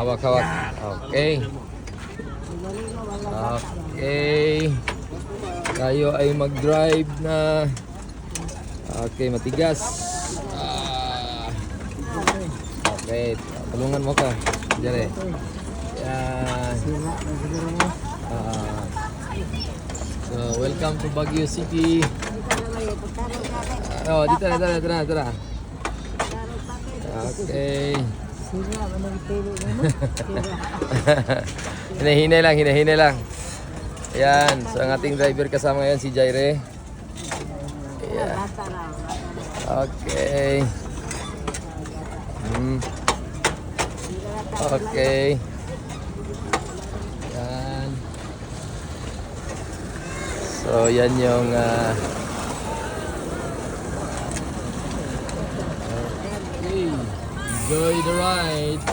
hawak-hawak. Okay. Okay. Tayo ay mag-drive na. Okay, matigas. Okay, tulungan mo ka. Diyan eh. Yan. So, welcome to Baguio City. Oh, dito na. Okay. Hinahinay lang. Ayan, so ang ating driver kasama ngayon si Jaire. Ayan. Okay. Okay. Yan. So, yan yung okay. Enjoy the ride.